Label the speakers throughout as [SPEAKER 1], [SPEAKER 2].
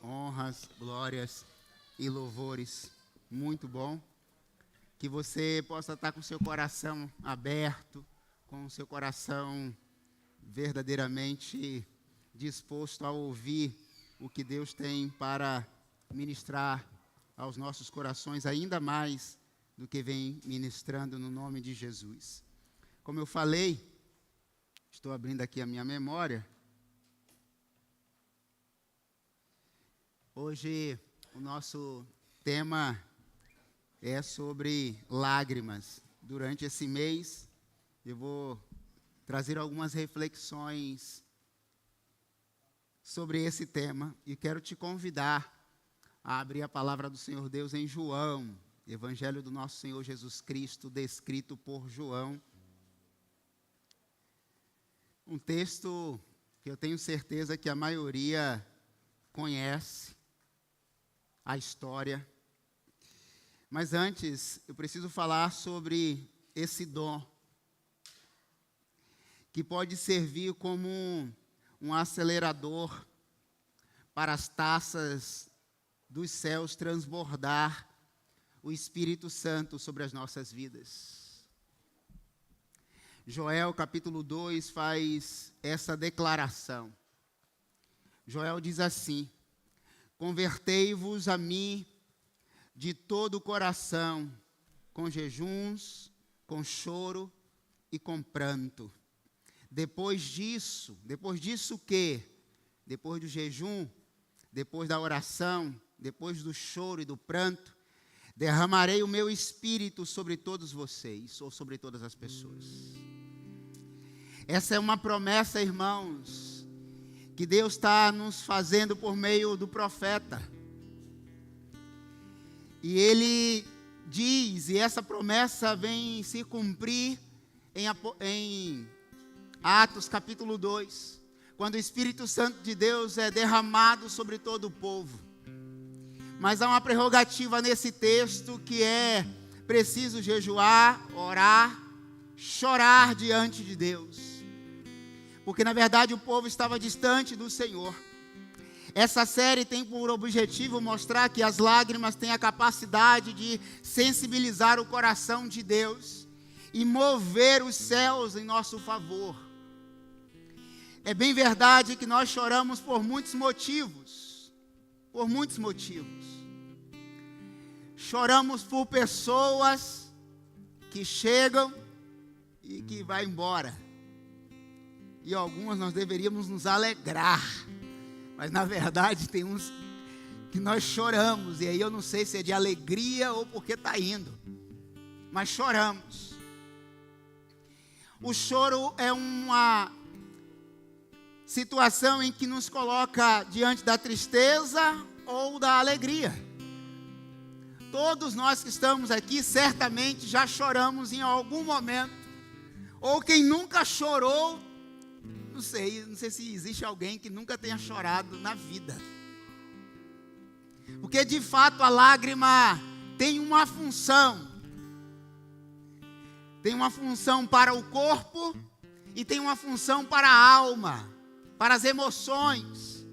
[SPEAKER 1] Honras, glórias e louvores. Muito bom. Que você possa estar com o seu coração aberto, com o seu coração verdadeiramente disposto a ouvir o que Deus tem para ministrar aos nossos corações, ainda mais do que vem ministrando no nome de Jesus. Como eu falei, estou abrindo aqui a minha memória. Hoje o nosso tema é sobre lágrimas. Durante esse mês eu vou trazer algumas reflexões sobre esse tema e quero te convidar a abrir a palavra do Senhor Deus em João, Evangelho do nosso Senhor Jesus Cristo, descrito por João. Um texto que eu tenho certeza que a maioria conhece a história. Mas antes, eu preciso falar sobre esse dom, que pode servir como um acelerador para as taças dos céus transbordar o Espírito Santo sobre as nossas vidas. Joel, capítulo 2, faz essa declaração. Joel diz assim: convertei-vos a mim de todo o coração, com jejuns, com choro e com pranto. Depois disso o quê? Depois do jejum, depois da oração, depois do choro e do pranto, derramarei o meu espírito sobre todos vocês, ou sobre todas as pessoas. Essa é uma promessa, irmãos, que Deus está nos fazendo por meio do profeta. E ele diz, e essa promessa vem se cumprir em Atos capítulo 2, quando o Espírito Santo de Deus é derramado sobre todo o povo. Mas há uma prerrogativa nesse texto que é preciso jejuar, orar, chorar diante de Deus. Porque na verdade o povo estava distante do Senhor. Essa série tem por objetivo mostrar que as lágrimas têm a capacidade de sensibilizar o coração de Deus e mover os céus em nosso favor. É bem verdade que nós choramos por muitos motivos. Por muitos motivos. Choramos por pessoas que chegam e que vão embora. E algumas nós deveríamos nos alegrar. Mas na verdade tem uns que nós choramos. E aí eu não sei se é de alegria ou porque está indo. Mas choramos. O choro é uma situação em que nos coloca diante da tristeza ou da alegria. Todos nós que estamos aqui certamente já choramos em algum momento. Ou quem nunca chorou, não sei se existe alguém que nunca tenha chorado na vida. Porque de fato a lágrima tem uma função. Tem uma função para o corpo e tem uma função para a alma, para as emoções,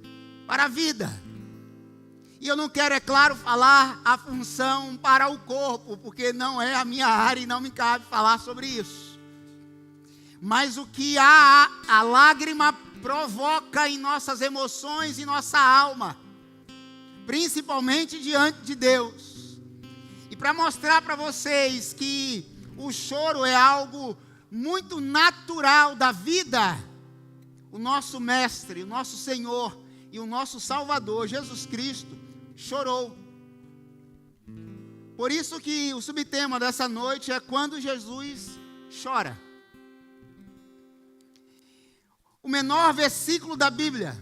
[SPEAKER 1] para a vida. E eu não quero, é claro, falar a função para o corpo, porque não é a minha área e não me cabe falar sobre isso. Mas o que a lágrima provoca em nossas emoções e nossa alma, principalmente diante de Deus. E para mostrar para vocês que o choro é algo muito natural da vida, o nosso Mestre, o nosso Senhor e o nosso Salvador, Jesus Cristo, chorou. Por isso que o subtema dessa noite é quando Jesus chora. O menor versículo da Bíblia,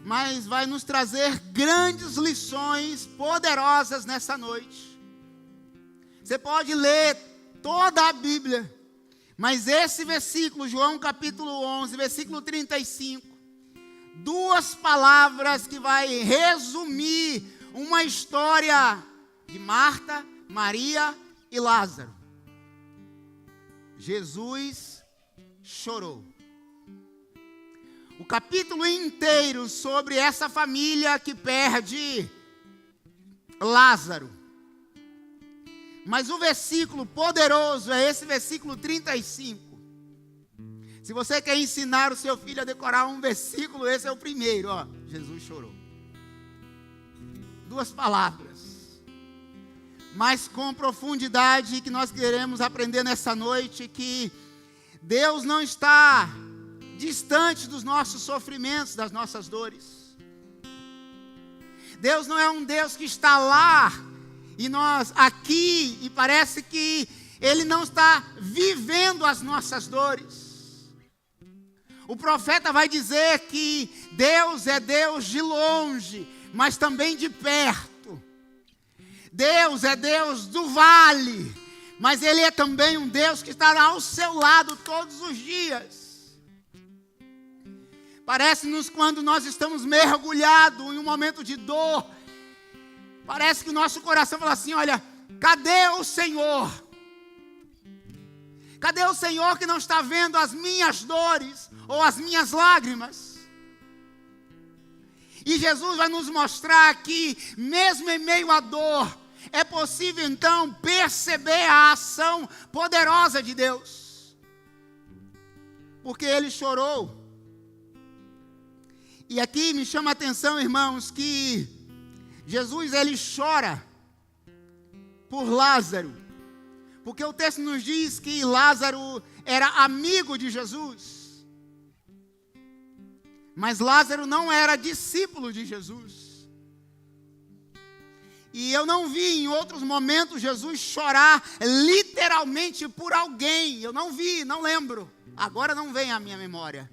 [SPEAKER 1] mas vai nos trazer grandes lições poderosas nessa noite. Você pode ler toda a Bíblia, mas esse versículo, João capítulo 11, versículo 35, duas palavras que vai resumir uma história de Marta, Maria e Lázaro. Jesus chorou. o capítulo inteiro sobre essa família que perde Lázaro. Mas o versículo poderoso é esse versículo 35. Se você quer ensinar o seu filho a decorar um versículo, esse é o primeiro, ó. Jesus chorou. 2 palavras. Mas com profundidade que nós queremos aprender nessa noite, que Deus não está distante dos nossos sofrimentos, das nossas dores. Deus não é um Deus que está lá e nós aqui, e parece que Ele não está vivendo as nossas dores. O profeta vai dizer que Deus é Deus de longe, mas também de perto. Deus é Deus do vale, mas Ele é também um Deus que está ao seu lado todos os dias. Parece-nos quando nós estamos mergulhados em um momento de dor, parece que o nosso coração fala assim: olha, cadê o Senhor? Cadê o Senhor que não está vendo as minhas dores ou as minhas lágrimas? E Jesus vai nos mostrar que, mesmo em meio à dor, é possível então perceber a ação poderosa de Deus. Porque Ele chorou. E aqui me chama a atenção, irmãos, que Jesus, Ele chora por Lázaro. Porque o texto nos diz que Lázaro era amigo de Jesus. Mas Lázaro não era discípulo de Jesus. E eu não vi em outros momentos Jesus chorar literalmente por alguém. Eu não vi, não lembro. Agora não vem à minha memória.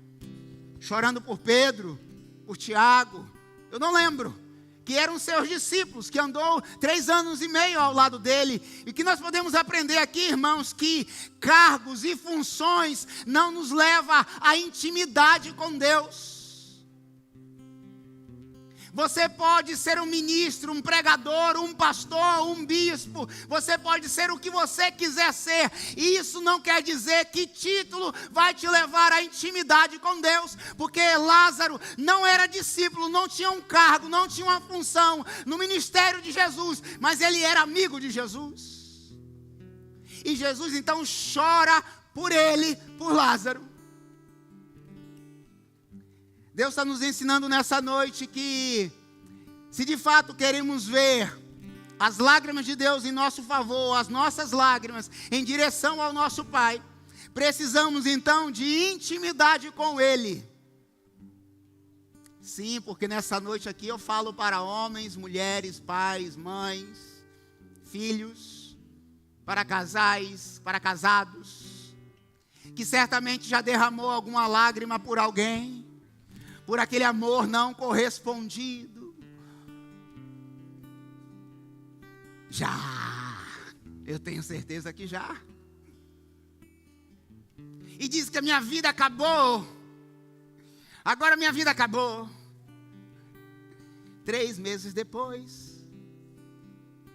[SPEAKER 1] Chorando por Pedro, por Tiago. Eu não lembro. Que eram seus discípulos, que andou 3 anos e meio ao lado dele. E que nós podemos aprender aqui, irmãos, que cargos e funções não nos levam à intimidade com Deus. Você pode ser um ministro, um pregador, um pastor, um bispo. Você pode ser o que você quiser ser. E isso não quer dizer que título vai te levar à intimidade com Deus. Porque Lázaro não era discípulo, não tinha um cargo, não tinha uma função no ministério de Jesus. Mas ele era amigo de Jesus. E Jesus então chora por ele, por Lázaro. Deus está nos ensinando nessa noite que, se de fato queremos ver as lágrimas de Deus em nosso favor, as nossas lágrimas em direção ao nosso Pai, precisamos então de intimidade com Ele. Sim, porque nessa noite aqui eu falo para homens, mulheres, pais, mães, filhos, para casais, para casados, que certamente já derramou alguma lágrima por alguém, por aquele amor não correspondido. Já, eu tenho certeza que já. E diz que a minha vida acabou. Agora minha vida acabou. 3 meses depois,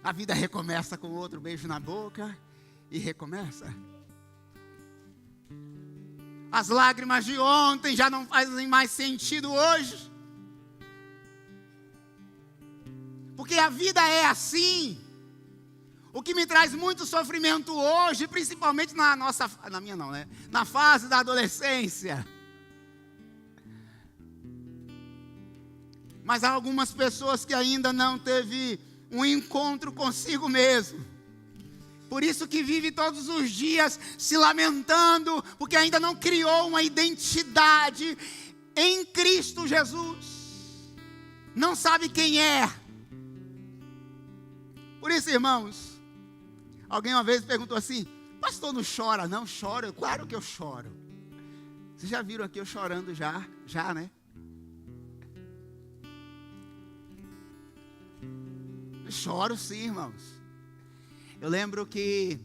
[SPEAKER 1] a vida recomeça com outro beijo na boca e recomeça. As lágrimas de ontem já não fazem mais sentido hoje. Porque a vida é assim. O que me traz muito sofrimento hoje, principalmente na fase da adolescência. Mas há algumas pessoas que ainda não teve um encontro consigo mesmo. Por isso que vive todos os dias se lamentando, porque ainda não criou uma identidade em Cristo Jesus. Não sabe quem é. Por isso, irmãos, alguém uma vez perguntou assim: pastor, não chora? Não, choro. Claro que eu choro. Vocês já viram aqui eu chorando já, né? Eu choro sim, irmãos. Eu lembro que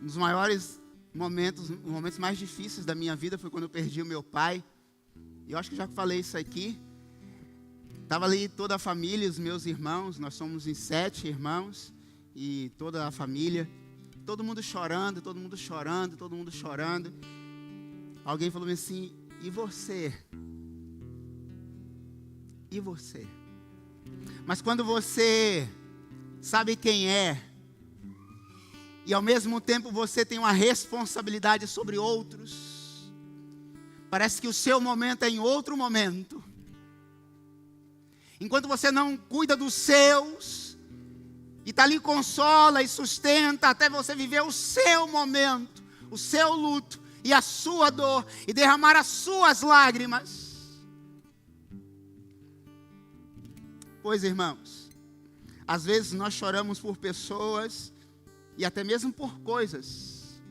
[SPEAKER 1] nos maiores momentos, os momentos mais difíceis da minha vida foi quando eu perdi o meu pai. E eu acho que já falei isso aqui. Estava ali toda a família, os meus irmãos, nós somos em 7 irmãos, e toda a família, todo mundo chorando, todo mundo chorando, todo mundo chorando. Alguém falou assim: E você? E você? Mas quando você sabe quem é, e ao mesmo tempo você tem uma responsabilidade sobre outros, parece que o seu momento é em outro momento. Enquanto você não cuida dos seus, e está ali, consola e sustenta, até você viver o seu momento, o seu luto e a sua dor, e derramar as suas lágrimas. Pois, irmãos, às vezes nós choramos por pessoas, e até mesmo por coisas,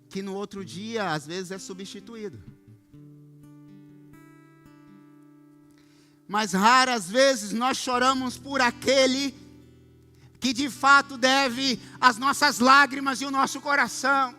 [SPEAKER 1] que no outro dia, às vezes, é substituído. Mas raras vezes nós choramos por aquele que de fato deve as nossas lágrimas e o nosso coração.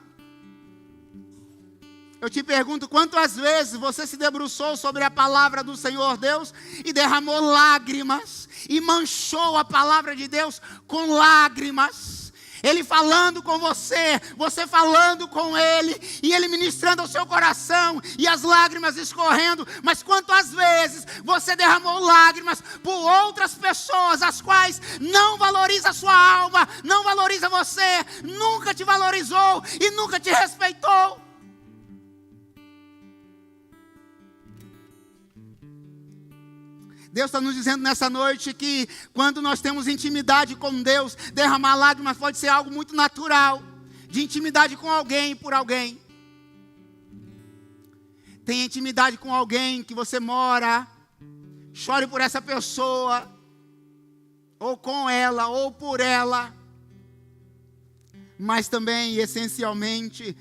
[SPEAKER 1] Eu te pergunto, quantas vezes você se debruçou sobre a palavra do Senhor Deus e derramou lágrimas e manchou a palavra de Deus com lágrimas? Ele falando com você, você falando com Ele, e Ele ministrando ao seu coração, e as lágrimas escorrendo. Mas quantas vezes você derramou lágrimas por outras pessoas, as quais não valoriza a sua alma, não valoriza você, nunca te valorizou e nunca te respeitou? Deus está nos dizendo nessa noite que quando nós temos intimidade com Deus, derramar lágrimas pode ser algo muito natural, de intimidade com alguém, por alguém. Tenha intimidade com alguém que você mora, chore por essa pessoa, ou com ela, ou por ela. Mas também, essencialmente,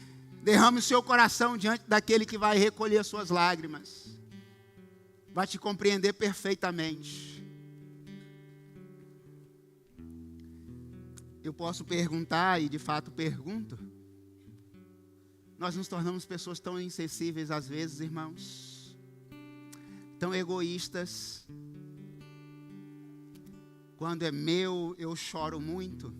[SPEAKER 1] derrame o seu coração diante daquele que vai recolher as suas lágrimas. Vai te compreender perfeitamente. Eu posso perguntar, e de fato pergunto. Nós nos tornamos pessoas tão insensíveis às vezes, irmãos. Tão egoístas. Quando é meu, eu choro muito.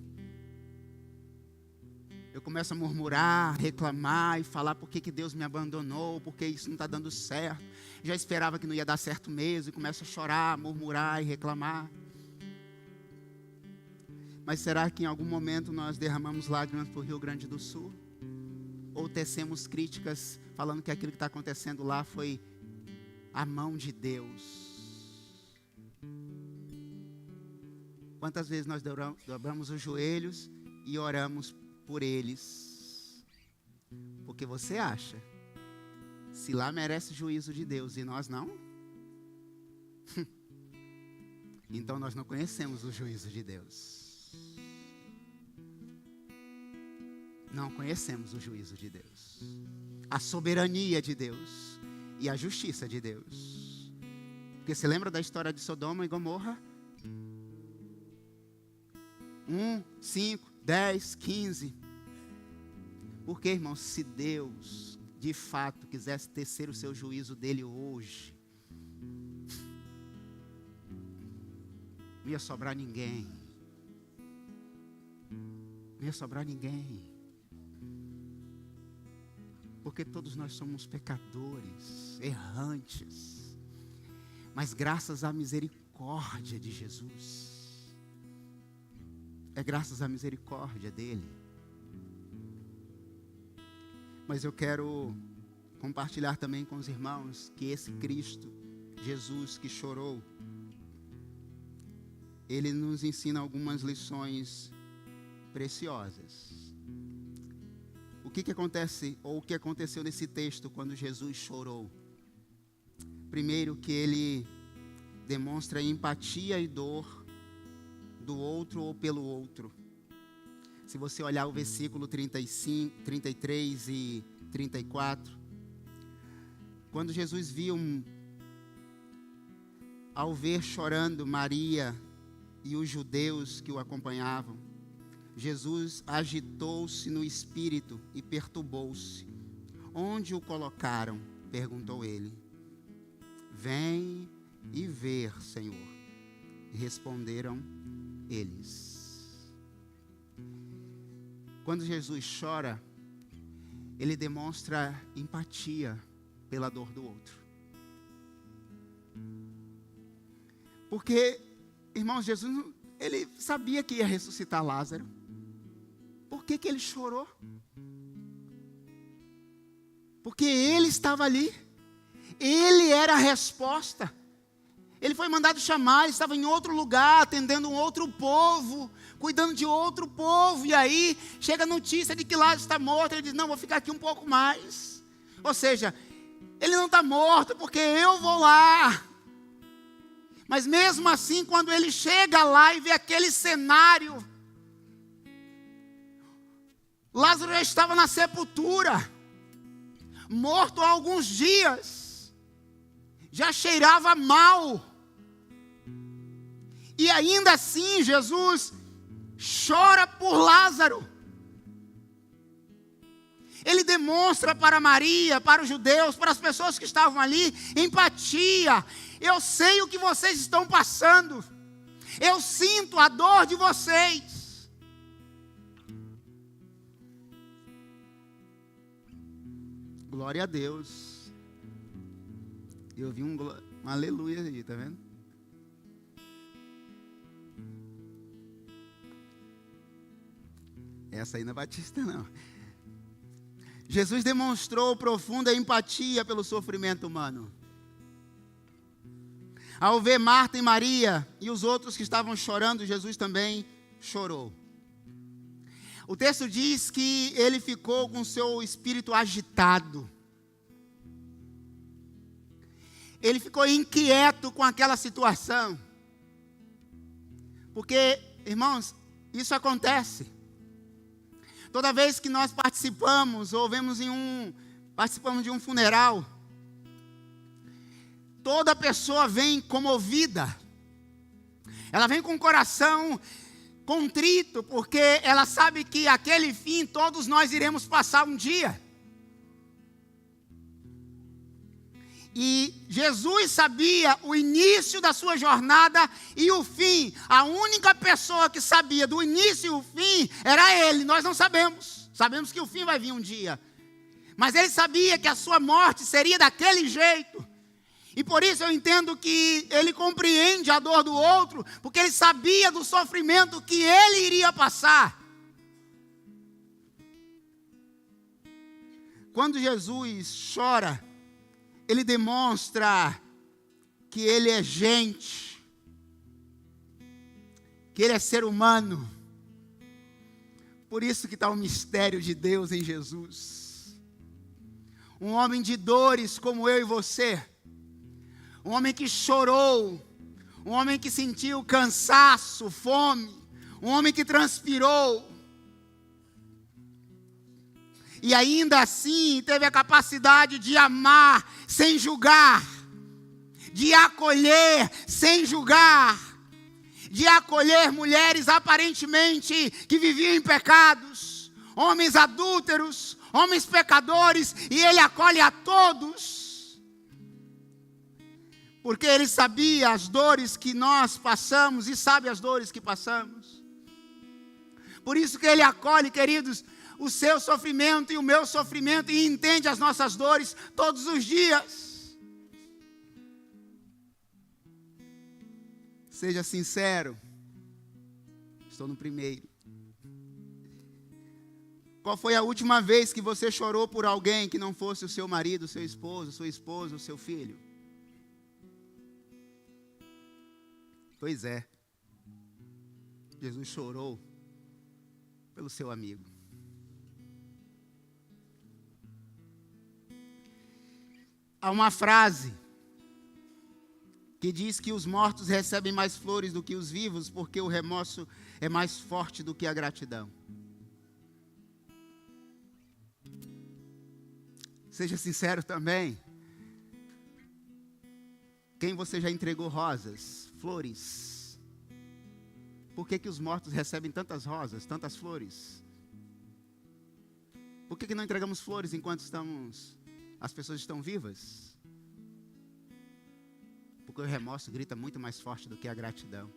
[SPEAKER 1] Eu começo a murmurar, reclamar e falar por que Deus me abandonou, porque isso não está dando certo. Já esperava que não ia dar certo mesmo, e começo a chorar, murmurar e reclamar. Mas será que em algum momento nós derramamos lágrimas para o Rio Grande do Sul? Ou tecemos críticas falando que aquilo que está acontecendo lá foi a mão de Deus? Quantas vezes nós dobramos os joelhos e oramos por eles? Porque você acha, se lá merece o juízo de Deus e nós não, então nós não conhecemos o juízo de Deus. Não conhecemos o juízo de Deus, a soberania de Deus e a justiça de Deus. Porque você lembra da história de Sodoma e Gomorra? 1, 5, 10, 15. Porque, irmãos, se Deus de fato quisesse tecer o seu juízo dele hoje, não ia sobrar ninguém. Não ia sobrar ninguém. Porque todos nós somos pecadores, errantes. Mas graças à misericórdia de Jesus, é graças à misericórdia dele. Mas eu quero compartilhar também com os irmãos que esse Cristo, Jesus que chorou, ele nos ensina algumas lições preciosas. O que acontece, ou o que aconteceu nesse texto quando Jesus chorou? Primeiro, que ele demonstra empatia e dor do outro ou pelo outro. Se você olhar o versículo 35, 33 e 34, quando Jesus viu, ao ver chorando Maria e os judeus que o acompanhavam, Jesus agitou-se no espírito e perturbou-se. Onde o colocaram? Perguntou ele. Vem e ver, Senhor. E responderam eles. Quando Jesus chora, ele demonstra empatia pela dor do outro. Porque, irmãos, Jesus, ele sabia que ia ressuscitar Lázaro. Por que ele chorou? Porque ele estava ali. Ele era a resposta. Ele foi mandado chamar, ele estava em outro lugar, atendendo um outro povo, cuidando de outro povo. E aí, chega a notícia de que Lázaro está morto. Ele diz, não, vou ficar aqui um pouco mais. Ou seja, ele não está morto porque eu vou lá. Mas mesmo assim, quando ele chega lá e vê aquele cenário, Lázaro já estava na sepultura, morto há alguns dias, já cheirava mal. E ainda assim, Jesus chora por Lázaro. Ele demonstra para Maria, para os judeus, para as pessoas que estavam ali, empatia. Eu sei o que vocês estão passando. Eu sinto a dor de vocês. Glória a Deus. Eu vi um aleluia aí, tá vendo? Essa aí não é Batista, não. Jesus demonstrou profunda empatia pelo sofrimento humano. Ao ver Marta e Maria e os outros que estavam chorando, Jesus também chorou. O texto diz que ele ficou com seu espírito agitado. Ele ficou inquieto com aquela situação. Porque, irmãos, isso acontece. Toda vez que nós participamos participamos de um funeral, toda pessoa vem comovida. Ela vem com o coração contrito, porque ela sabe que aquele fim todos nós iremos passar um dia. E Jesus sabia o início da sua jornada e o fim. A única pessoa que sabia do início e o fim era ele. Nós não sabemos. Sabemos que o fim vai vir um dia. Mas ele sabia que a sua morte seria daquele jeito. E por isso eu entendo que ele compreende a dor do outro, porque ele sabia do sofrimento que ele iria passar. Quando Jesus chora, ele demonstra que ele é gente, que ele é ser humano. Por isso que está o mistério de Deus em Jesus. Um homem de dores como eu e você. Um homem que chorou. Um homem que sentiu cansaço, fome. Um homem que transpirou. E ainda assim teve a capacidade de amar sem julgar, de acolher sem julgar, de acolher mulheres aparentemente que viviam em pecados, homens adúlteros, homens pecadores, e ele acolhe a todos, porque ele sabia as dores que nós passamos e sabe as dores que passamos. Por isso que ele acolhe, queridos, o seu sofrimento e o meu sofrimento, e entende as nossas dores todos os dias. Seja sincero. Estou no primeiro. Qual foi a última vez que você chorou por alguém que não fosse o seu marido, o seu esposo, sua esposa, o seu filho? Pois é. Jesus chorou pelo seu amigo. Há uma frase que diz que os mortos recebem mais flores do que os vivos, porque o remorso é mais forte do que a gratidão. Seja sincero também. Quem você já entregou rosas, flores? Por que os mortos recebem tantas rosas, tantas flores? Por que não entregamos flores enquanto as pessoas estão vivas? Porque o remorso grita muito mais forte do que a gratidão.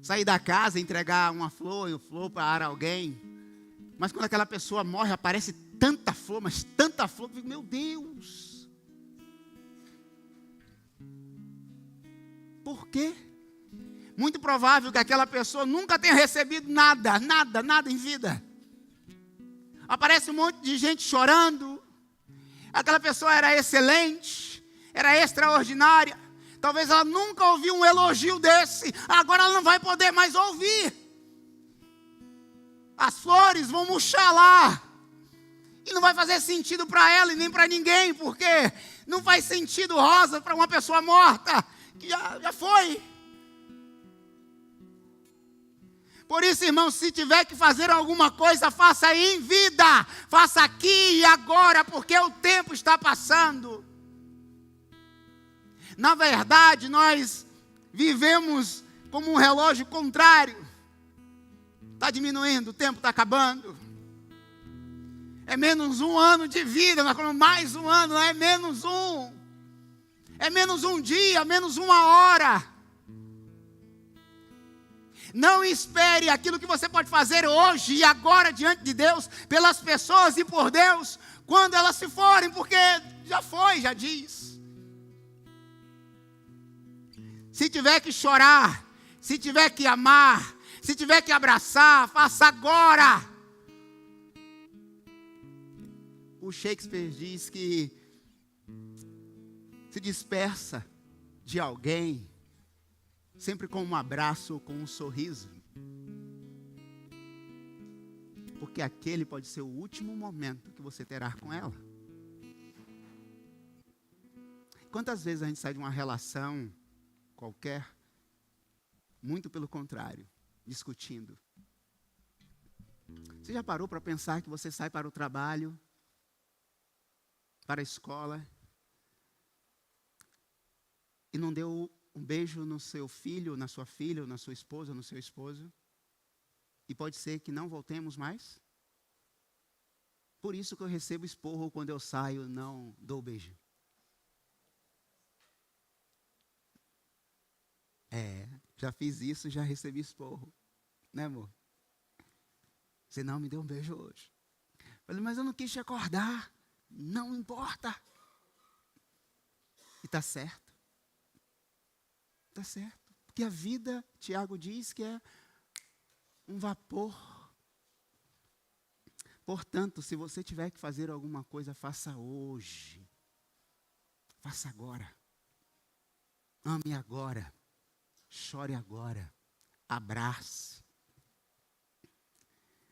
[SPEAKER 1] Sair da casa, entregar uma flor para alguém, Mas quando aquela pessoa morre, aparece tanta flor, mas tanta flor, eu fico, meu Deus. Por quê? Muito provável que aquela pessoa nunca tenha recebido nada em vida. Aparece um monte de gente chorando. Aquela pessoa era excelente, era extraordinária. Talvez ela nunca ouviu um elogio desse. Agora ela não vai poder mais ouvir. As flores vão murchar lá. E não vai fazer sentido para ela e nem para ninguém. Porque não faz sentido rosa para uma pessoa morta. Que já foi. Por isso, irmão, se tiver que fazer alguma coisa, faça em vida. Faça aqui e agora, porque o tempo está passando. Na verdade, nós vivemos como um relógio contrário. Está diminuindo, o tempo está acabando. É menos um ano de vida, nós falamos mais um ano, não é menos um. É menos um dia, menos uma hora. Não espere aquilo que você pode fazer hoje e agora diante de Deus, pelas pessoas e por Deus, quando elas se forem, porque já foi, já diz. Se tiver que chorar, se tiver que amar, se tiver que abraçar, faça agora. O Shakespeare diz que se dispersa de alguém, sempre com um abraço ou com um sorriso. Porque aquele pode ser o último momento que você terá com ela. Quantas vezes a gente sai de uma relação qualquer, muito pelo contrário, discutindo. Você já parou para pensar que você sai para o trabalho, para a escola, e não deu um beijo no seu filho, na sua filha, ou na sua esposa, ou no seu esposo? E pode ser que não voltemos mais? Por isso que eu recebo esporro quando eu saio, não dou beijo. Já fiz isso, já recebi esporro. Né, amor? Você não me deu um beijo hoje. Falei, mas eu não quis te acordar. Não importa. E está certo. Está certo. Porque a vida, Tiago diz que é um vapor. Portanto, se você tiver que fazer alguma coisa, faça hoje. Faça agora. Ame agora. Chore agora. Abrace.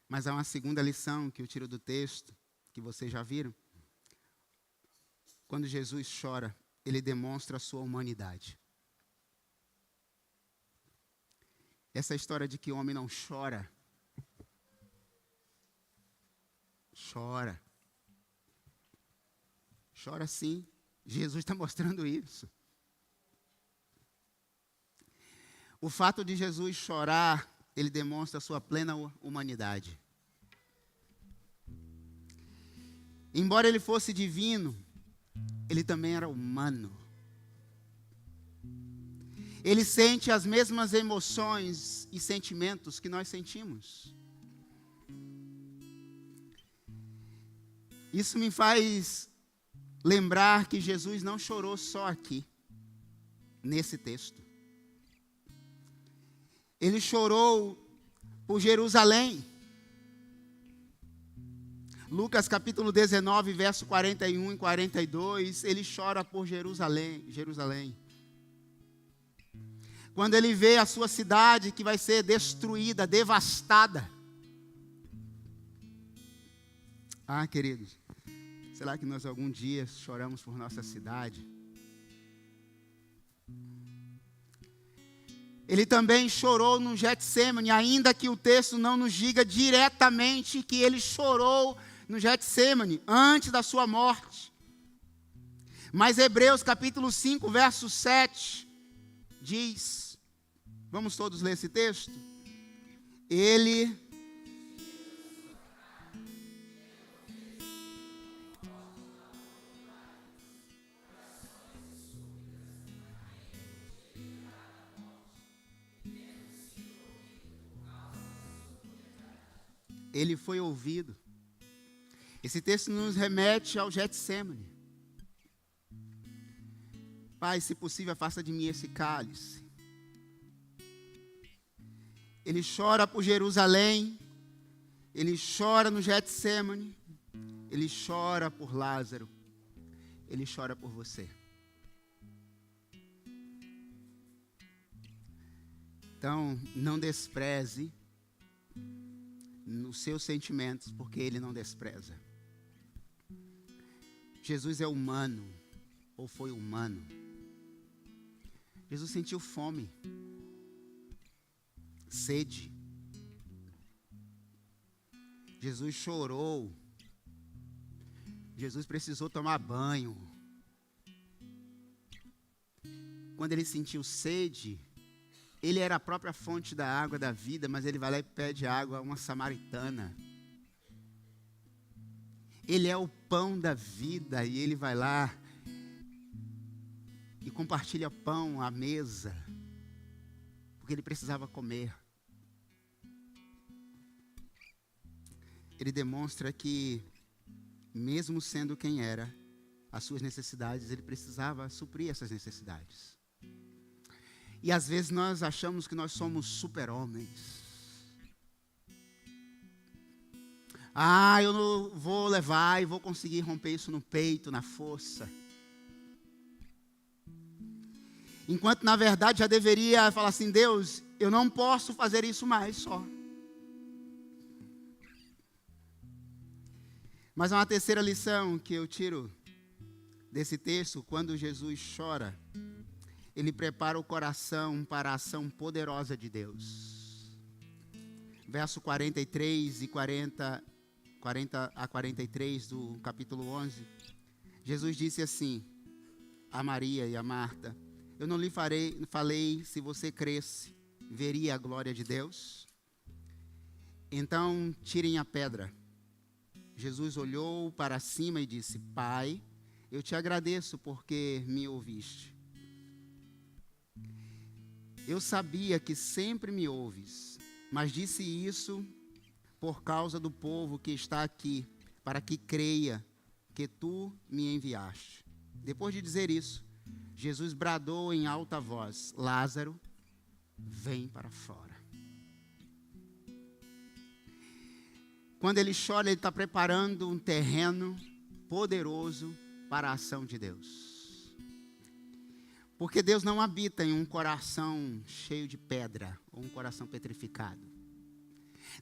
[SPEAKER 1] Mas há uma segunda lição que eu tiro do texto, que vocês já viram. Quando Jesus chora, ele demonstra a sua humanidade. Essa história de que o homem não chora. Chora. Chora sim. Jesus está mostrando isso. O fato de Jesus chorar, ele demonstra a sua plena humanidade. Embora ele fosse divino, ele também era humano. Ele sente as mesmas emoções e sentimentos que nós sentimos. Isso me faz lembrar que Jesus não chorou só aqui, nesse texto. Ele chorou por Jerusalém. Lucas capítulo 19, verso 41 e 42, ele chora por Jerusalém. Quando ele vê a sua cidade que vai ser destruída, devastada. Ah, queridos, será que nós algum dia choramos por nossa cidade? Ele também chorou no Getsêmani, ainda que o texto não nos diga diretamente que ele chorou no Getsêmani, antes da sua morte. Mas Hebreus capítulo 5, verso 7, diz, vamos todos ler esse texto? Ele... ele foi ouvido. Esse texto nos remete ao Getsêmani. Pai, se possível, afasta de mim esse cálice. Ele chora por Jerusalém, ele chora no Getsêmani, ele chora por Lázaro, ele chora por você. Então, não despreze nos seus sentimentos, porque ele não despreza. Jesus é humano, ou foi humano. Jesus sentiu fome, sede. Jesus chorou. Jesus precisou tomar banho. Quando ele sentiu sede, ele era a própria fonte da água da vida, mas ele vai lá e pede água a uma samaritana. Ele é o pão da vida e ele vai lá e compartilha pão à mesa, porque ele precisava comer. Ele demonstra que, mesmo sendo quem era, as suas necessidades, ele precisava suprir essas necessidades. E às vezes nós achamos que nós somos super-homens. Eu não vou levar e vou conseguir romper isso no peito, na força. Enquanto na verdade já deveria falar assim: Deus, eu não posso fazer isso mais só. Mas há uma terceira lição que eu tiro desse texto. Quando Jesus chora, ele prepara o coração para a ação poderosa de Deus. Verso 43 e 40 a 43 do capítulo 11. Jesus disse assim a Maria e a Marta: eu não lhe falei, se você cresce, veria a glória de Deus? Então tirem a pedra. Jesus olhou para cima e disse: Pai, eu te agradeço porque me ouviste. Eu sabia que sempre me ouves, mas disse isso por causa do povo que está aqui, para que creia que tu me enviaste. Depois de dizer isso, Jesus bradou em alta voz: Lázaro, vem para fora. Quando ele chora, ele está preparando um terreno poderoso para a ação de Deus. Porque Deus não habita em um coração cheio de pedra, ou um coração petrificado.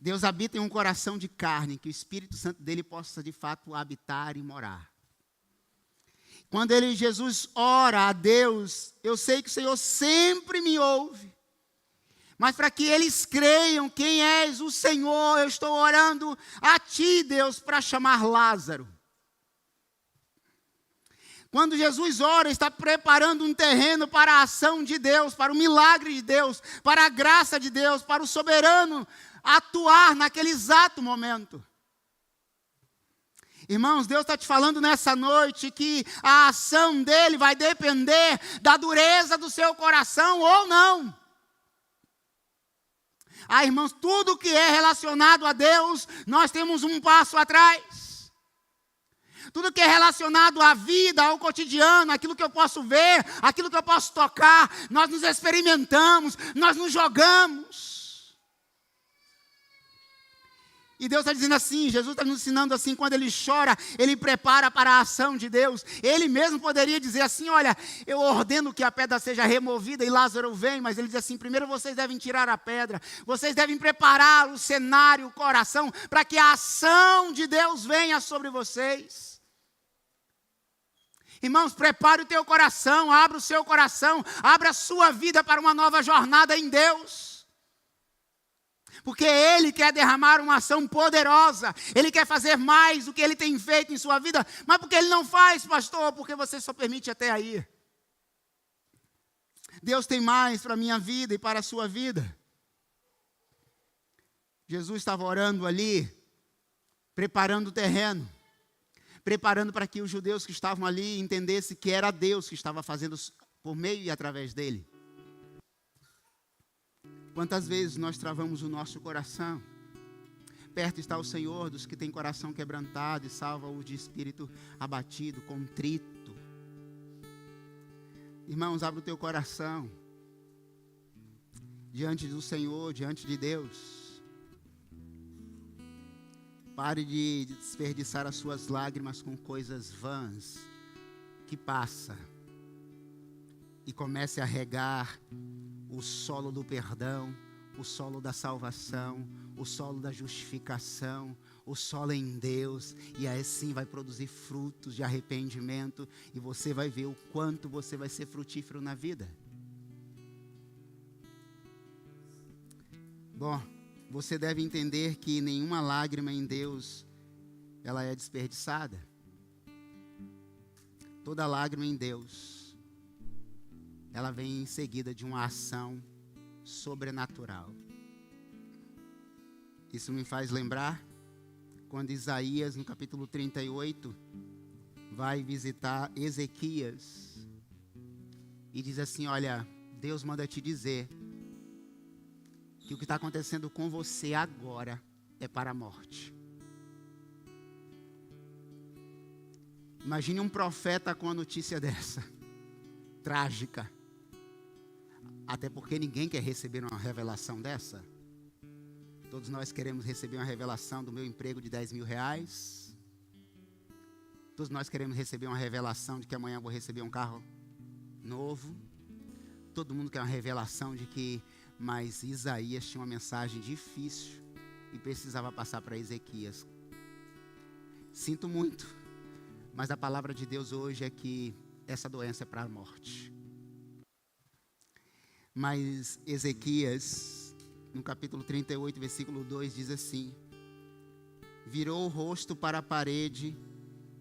[SPEAKER 1] Deus habita em um coração de carne, que o Espírito Santo dele possa de fato habitar e morar. Quando Jesus ora a Deus: eu sei que o Senhor sempre me ouve, mas para que eles creiam quem és o Senhor, eu estou orando a Ti, Deus, para chamar Lázaro. Quando Jesus ora, está preparando um terreno para a ação de Deus, para o milagre de Deus, para a graça de Deus, para o soberano atuar naquele exato momento. Irmãos, Deus está te falando nessa noite que a ação dele vai depender da dureza do seu coração ou não. Irmãos, tudo que é relacionado a Deus, nós temos um passo atrás. Tudo que é relacionado à vida, ao cotidiano, aquilo que eu posso ver, aquilo que eu posso tocar, nós nos experimentamos, nós nos jogamos. E Deus está dizendo assim, Jesus está nos ensinando assim: quando ele chora, ele prepara para a ação de Deus. Ele mesmo poderia dizer assim: olha, eu ordeno que a pedra seja removida e Lázaro vem, mas ele diz assim: primeiro vocês devem tirar a pedra, vocês devem preparar o cenário, o coração, para que a ação de Deus venha sobre vocês. Irmãos, prepare o teu coração, abra o seu coração, abra a sua vida para uma nova jornada em Deus. Porque Ele quer derramar uma ação poderosa. Ele quer fazer mais do que Ele tem feito em sua vida. Mas porque Ele não faz, pastor? Porque você só permite até aí. Deus tem mais para a minha vida e para a sua vida. Jesus estava orando ali, preparando o terreno. Preparando para que os judeus que estavam ali entendessem que era Deus que estava fazendo por meio e através dele. Quantas vezes nós travamos o nosso coração, Perto está o Senhor dos que têm coração quebrantado e salva-os de espírito abatido, contrito. Irmãos, abre o teu coração diante do Senhor, diante de Deus. Pare de desperdiçar as suas lágrimas com coisas vãs que passa e comece a regar o solo do perdão, o solo da salvação, o solo da justificação, o solo em Deus, e aí sim vai produzir frutos de arrependimento, e você vai ver o quanto você vai ser frutífero na vida. Bom, você deve entender que nenhuma lágrima em Deus, ela é desperdiçada. Toda lágrima em Deus, ela vem em seguida de uma ação sobrenatural. Isso me faz lembrar quando Isaías, no capítulo 38, vai visitar Ezequias e diz assim: olha, Deus manda te dizer que o que está acontecendo com você agora é para a morte. Imagine um profeta com a notícia dessa, trágica. Até porque ninguém quer receber uma revelação dessa. Todos nós queremos receber uma revelação do meu emprego de 10 mil reais. Todos nós queremos receber uma revelação de que amanhã eu vou receber um carro novo. Todo mundo quer uma revelação de que... Mas Isaías tinha uma mensagem difícil e precisava passar para Ezequias. Sinto muito, mas a palavra de Deus hoje é que essa doença é para a morte. Mas Ezequias, no capítulo 38, versículo 2, diz assim: virou o rosto para a parede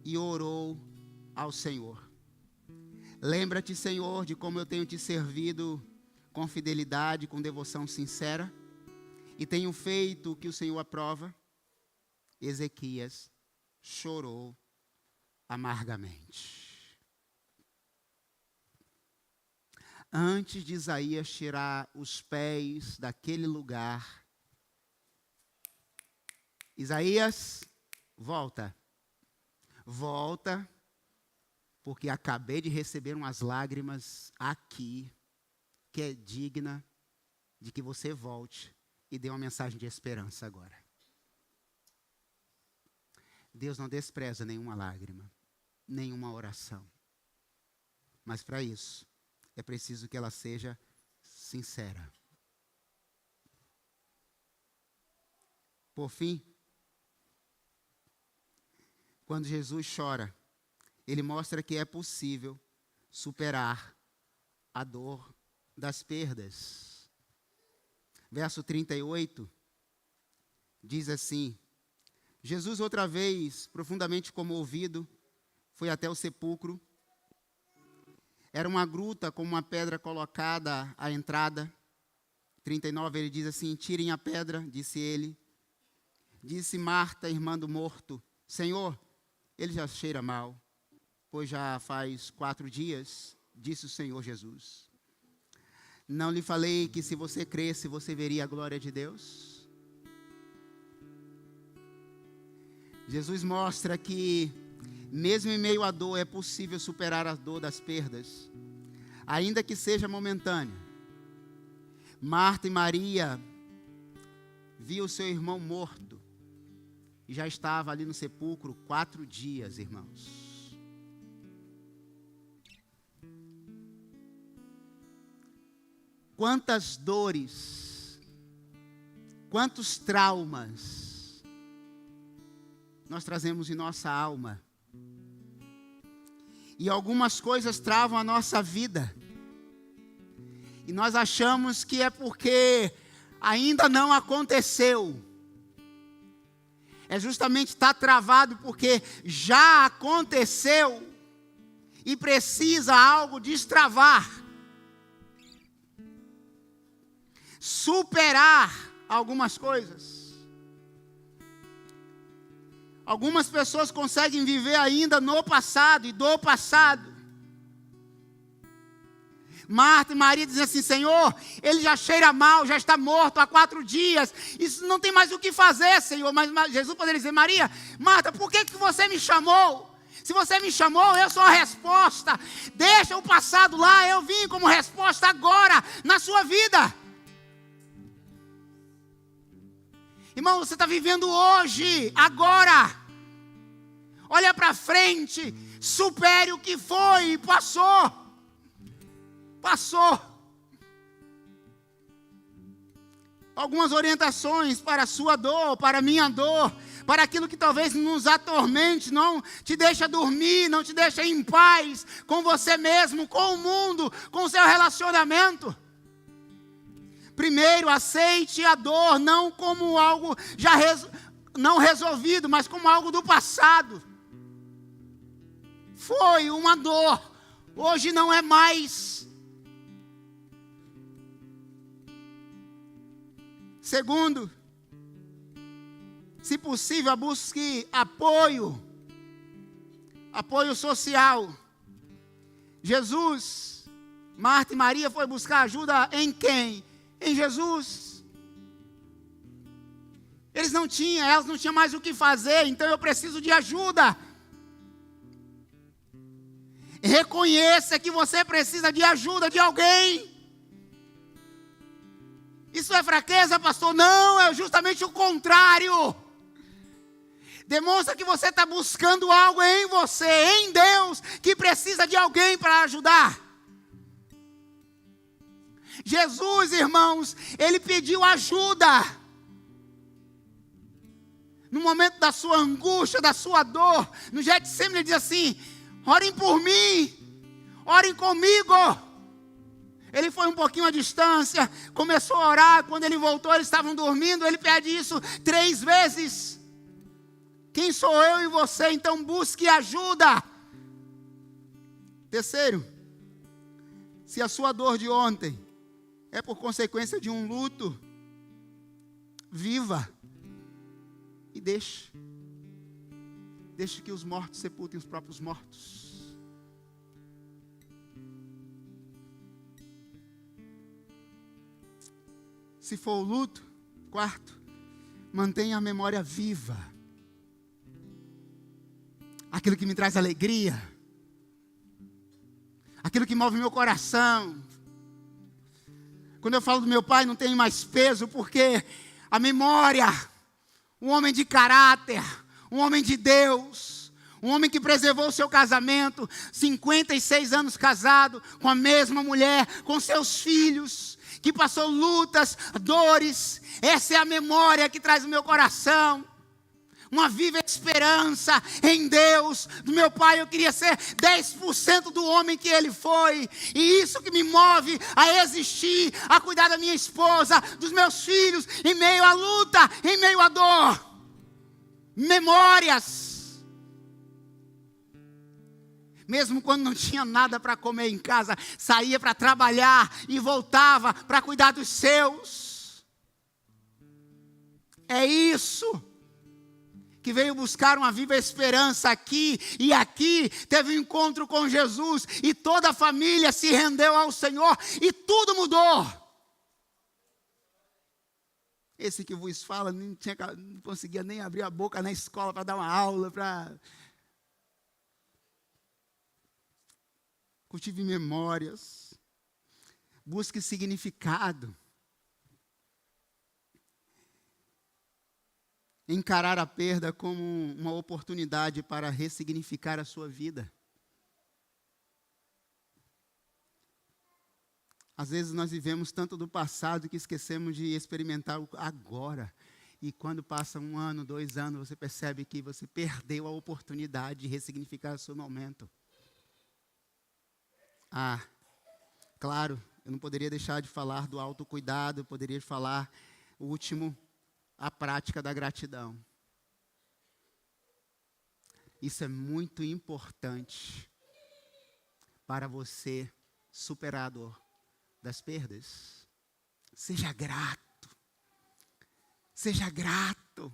[SPEAKER 1] e orou ao Senhor. Lembra-te, Senhor, de como eu tenho te servido com fidelidade, com devoção sincera, e tenho feito o que o Senhor aprova. Ezequias chorou amargamente. Antes de Isaías tirar os pés daquele lugar, Isaías, volta, porque acabei de receber umas lágrimas aqui, que é digna de que você volte e dê uma mensagem de esperança agora. Deus não despreza nenhuma lágrima, nenhuma oração. Mas para isso, é preciso que ela seja sincera. Por fim, quando Jesus chora, ele mostra que é possível superar a dor das perdas. Verso 38 diz assim: Jesus outra vez, profundamente comovido, foi até o sepulcro. Era uma gruta com uma pedra colocada à entrada. 39 ele diz assim: tirem a pedra, disse ele. Disse Marta, irmã do morto: Senhor, ele já cheira mal, pois já faz 4 dias, disse o Senhor Jesus. Não lhe falei que se você cresce, você veria a glória de Deus? Jesus mostra que, mesmo em meio à dor, é possível superar a dor das perdas, ainda que seja momentânea. Marta e Maria viu seu irmão morto, e já estava ali no sepulcro 4 dias, irmãos. Quantas dores, quantos traumas nós trazemos em nossa alma. E algumas coisas travam a nossa vida. E nós achamos que é porque ainda não aconteceu. É justamente estar travado porque já aconteceu e precisa algo destravar. Superar algumas coisas. Algumas pessoas conseguem viver ainda no passado e do passado. Marta e Maria dizem assim: Senhor, ele já cheira mal, já está morto há 4 dias. Isso não tem mais o que fazer, Senhor. Mas Jesus poderia dizer: Maria, Marta, por que você me chamou? Se você me chamou, eu sou a resposta. Deixa o passado lá, eu vim como resposta agora, na sua vida. Irmão, você está vivendo hoje, agora. Olha para frente, supere o que foi e passou. Passou. Algumas orientações para a sua dor, para a minha dor, para aquilo que talvez nos atormente, não te deixa dormir, não te deixa em paz com você mesmo, com o mundo, com o seu relacionamento. Primeiro, aceite a dor não como algo já não resolvido, mas como algo do passado. Foi uma dor, hoje não é mais. Segundo, se possível, busque apoio social. Jesus, Marta e Maria foi buscar ajuda em quem? Em Jesus. Elas não tinham mais o que fazer, então eu preciso de ajuda. Reconheça que você precisa de ajuda de alguém. Isso é fraqueza, pastor? Não, é justamente o contrário. Demonstra que você está buscando algo em você, em Deus, que precisa de alguém para ajudar. Jesus, irmãos, ele pediu ajuda. No momento da sua angústia, da sua dor, no Getsemane ele diz assim: orem por mim, orem comigo. Ele foi um pouquinho à distância, começou a orar. Quando ele voltou, eles estavam dormindo. Ele pede isso 3 vezes. Quem sou eu e você? Então busque ajuda. Terceiro, se a sua dor de ontem é por consequência de um luto, viva e deixe que os mortos sepultem os próprios mortos. Se for o luto, quarto, mantenha a memória viva. Aquilo que me traz alegria. Aquilo que move meu coração. Quando eu falo do meu pai, não tem mais peso, porque a memória, um homem de caráter, um homem de Deus, um homem que preservou o seu casamento, 56 anos casado, com a mesma mulher, com seus filhos, que passou lutas, dores. Essa é a memória que traz no meu coração. Uma viva esperança em Deus. Do meu pai eu queria ser 10% do homem que ele foi. E isso que me move a existir, a cuidar da minha esposa, dos meus filhos, em meio à luta, em meio à dor. Memórias. Mesmo quando não tinha nada para comer em casa, saía para trabalhar e voltava para cuidar dos seus. É isso que veio buscar uma viva esperança aqui. E aqui teve um encontro com Jesus e toda a família se rendeu ao Senhor e tudo mudou. Esse que vos fala não conseguia nem abrir a boca na escola para dar uma aula, para... Cultive memórias, busque significado, encarar a perda como uma oportunidade para ressignificar a sua vida. Às vezes nós vivemos tanto do passado que esquecemos de experimentar o agora. E quando passa 1 ano, 2 anos, você percebe que você perdeu a oportunidade de ressignificar o seu momento. Claro, eu não poderia deixar de falar do autocuidado, eu poderia falar, o último, a prática da gratidão. Isso é muito importante para você superar a dor das perdas. Seja grato. Seja grato.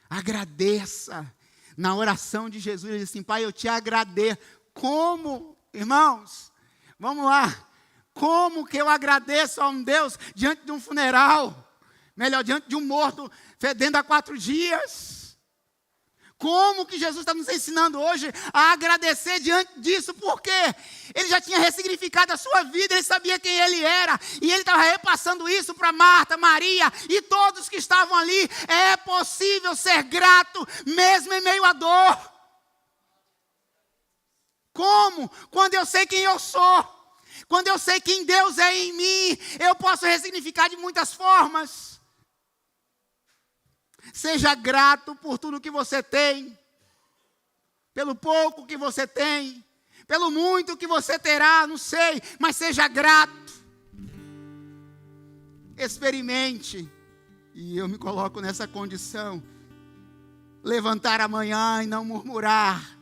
[SPEAKER 1] Agradeça. Na oração de Jesus, ele diz assim: Pai, eu te agradeço. Como, irmãos? Vamos lá. Como que eu agradeço a um Deus diante de um funeral? Melhor, diante de um morto fedendo há 4 dias. Como que Jesus está nos ensinando hoje a agradecer diante disso? Por quê? Ele já tinha ressignificado a sua vida, ele sabia quem ele era. E ele estava repassando isso para Marta, Maria e todos que estavam ali. É possível ser grato mesmo em meio à dor. Como? Quando eu sei quem eu sou. Quando eu sei quem Deus é em mim, eu posso ressignificar de muitas formas. Seja grato por tudo que você tem, pelo pouco que você tem, pelo muito que você terá, não sei, mas seja grato. Experimente, e eu me coloco nessa condição, levantar amanhã e não murmurar.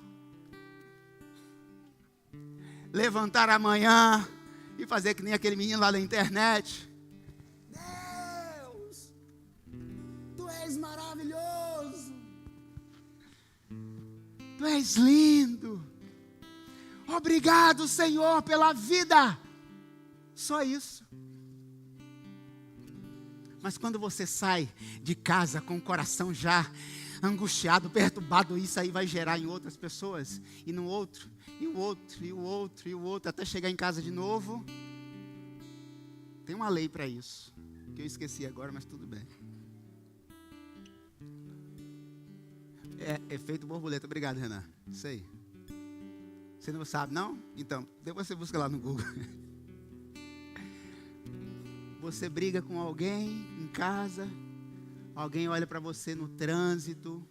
[SPEAKER 1] Levantar amanhã e fazer que nem aquele menino lá na internet. Deus, Tu és maravilhoso. Tu és lindo. Obrigado, Senhor, pela vida. Só isso. Mas quando você sai de casa com o coração já angustiado, perturbado, isso aí vai gerar em outras pessoas, e no outro, e o outro, e o outro, e o outro, até chegar em casa de novo. Tem uma lei para isso, que eu esqueci agora, mas tudo bem. É efeito borboleta. Obrigado, Renan. Isso aí. Você não sabe, não? Então, depois você busca lá no Google. Você briga com alguém em casa, alguém olha para você no trânsito,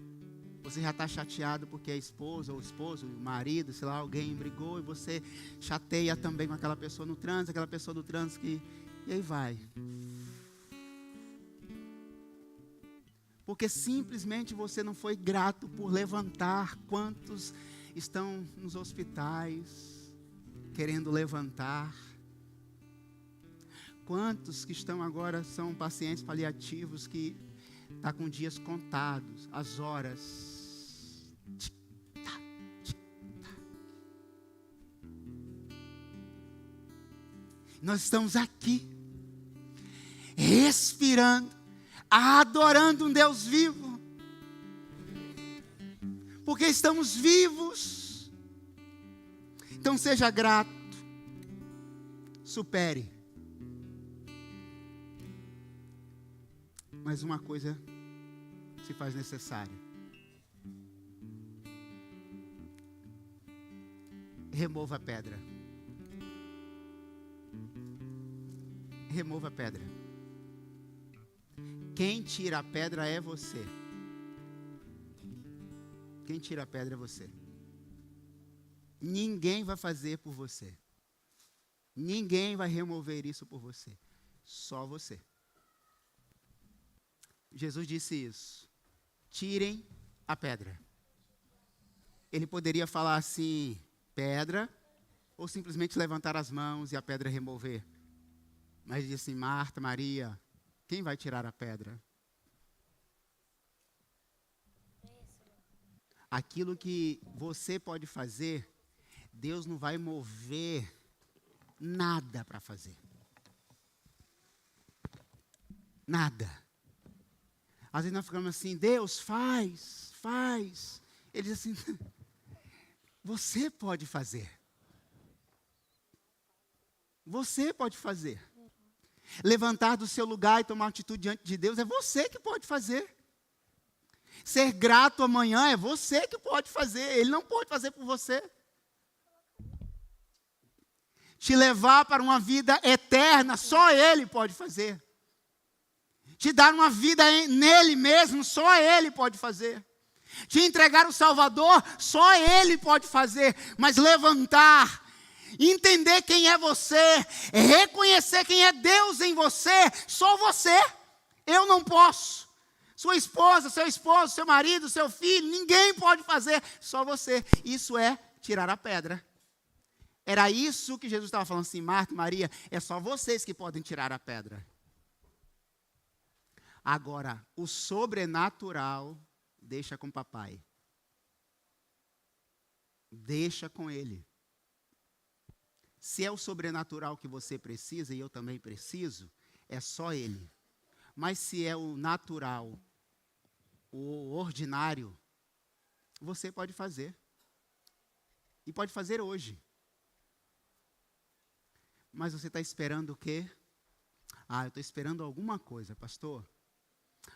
[SPEAKER 1] você já está chateado porque a esposa ou o esposo, o marido, sei lá, alguém brigou e você chateia também com aquela pessoa no trânsito, aquela pessoa do trânsito que... E aí vai. Porque simplesmente você não foi grato por levantar. Quantos estão nos hospitais querendo levantar? Quantos que estão agora são pacientes paliativos que está com dias contados, as horas. Nós estamos aqui, respirando, adorando um Deus vivo, porque estamos vivos. Então seja grato, supere. Mas uma coisa se faz necessária: remova a pedra. Remova a pedra. Quem tira a pedra é você. Quem tira a pedra é você. Ninguém vai fazer por você. Ninguém vai remover isso por você. Só você. Jesus disse isso. Tirem a pedra. Ele poderia falar assim, pedra, ou simplesmente levantar as mãos e a pedra remover. Mas ele disse assim, Marta, Maria, quem vai tirar a pedra? Aquilo que você pode fazer, Deus não vai mover nada para fazer. Nada. Às vezes nós ficamos assim, Deus, faz. Ele diz assim, você pode fazer. Você pode fazer. Levantar do seu lugar e tomar atitude diante de Deus, é você que pode fazer. Ser grato amanhã é você que pode fazer. Ele não pode fazer por você. Te levar para uma vida eterna, só Ele pode fazer. Te dar uma vida nele mesmo, só Ele pode fazer. Te entregar o Salvador, só Ele pode fazer. Mas levantar, entender quem é você, reconhecer quem é Deus em você, só você. Eu não posso. Sua esposa, seu esposo, seu marido, seu filho, ninguém pode fazer, só você. Isso é tirar a pedra. Era isso que Jesus estava falando assim, Marta e Maria, é só vocês que podem tirar a pedra. Agora, o sobrenatural, deixa com o papai. Deixa com ele. Se é o sobrenatural que você precisa, e eu também preciso, é só Ele. Mas se é o natural, o ordinário, você pode fazer. E pode fazer hoje. Mas você está esperando o quê? Eu estou esperando alguma coisa, pastor.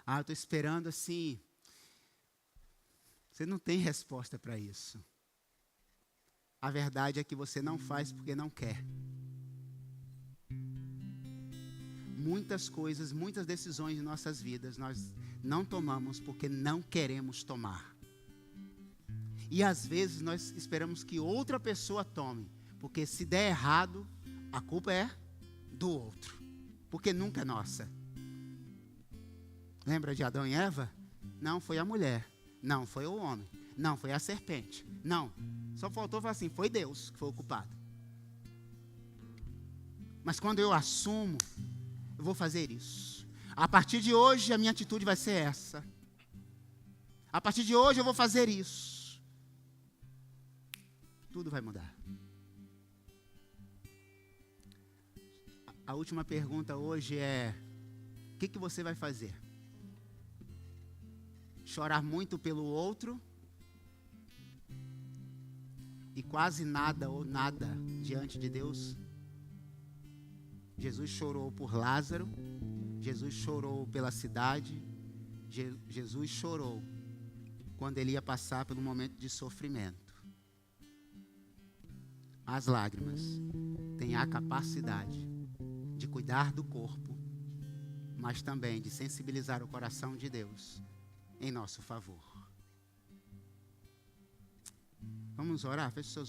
[SPEAKER 1] Eu estou esperando assim. Você não tem resposta para isso. A verdade é que você não faz porque não quer. Muitas coisas, muitas decisões em nossas vidas nós não tomamos porque não queremos tomar. E às vezes nós esperamos que outra pessoa tome, porque se der errado, a culpa é do outro, porque nunca é nossa. Lembra de Adão e Eva? Não foi a mulher, não foi o homem, não foi a serpente, não. Só faltou falar assim, foi Deus que foi o culpado. Mas quando eu assumo, eu vou fazer isso. A partir de hoje, a minha atitude vai ser essa. A partir de hoje, eu vou fazer isso. Tudo vai mudar. A última pergunta hoje é: o que você vai fazer? Chorar muito pelo outro e quase nada ou nada diante de Deus? Jesus chorou por Lázaro, Jesus chorou pela cidade, Jesus chorou quando ele ia passar pelo momento de sofrimento. As lágrimas têm a capacidade de cuidar do corpo, mas também de sensibilizar o coração de Deus em nosso favor. Vamos orar? Feche seus